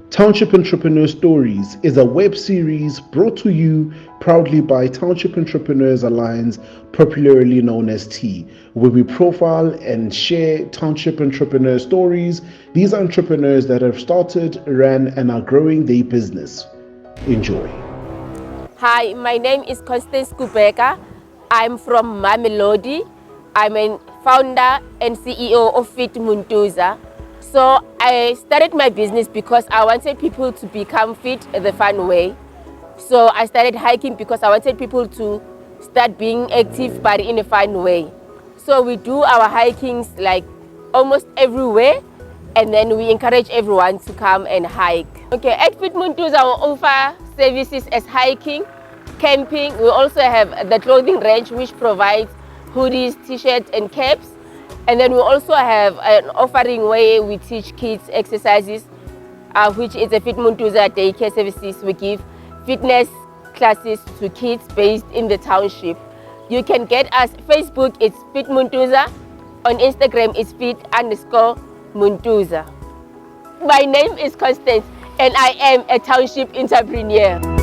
Township Entrepreneurs Stories is a web series brought to you proudly by Township Entrepreneurs Alliance, popularly known as T, where we profile and share township entrepreneur stories. These are entrepreneurs that have started, ran, and are growing their business. Enjoy. Hi, my name is Constance Kubheka. I'm from Mamelodi. I'm a founder and CEO of MUNTUZA. So I started my business because I wanted people to become fit the fun way. So I started hiking because I wanted people to start being active but in a fun way. So we do our hikings like almost everywhere, and then we encourage everyone to come and hike. Okay, at MUNTUZA we offer services as hiking, camping. We also have the clothing range which provides hoodies, t-shirts and caps. And then we also have an offering where we teach kids exercises, which is a MUNTUZA daycare services. We give fitness classes to kids based in the township. You can get us Facebook, it's MUNTUZA. On Instagram, it's fit_MUNTUZA. My name is Constance and I am a township entrepreneur.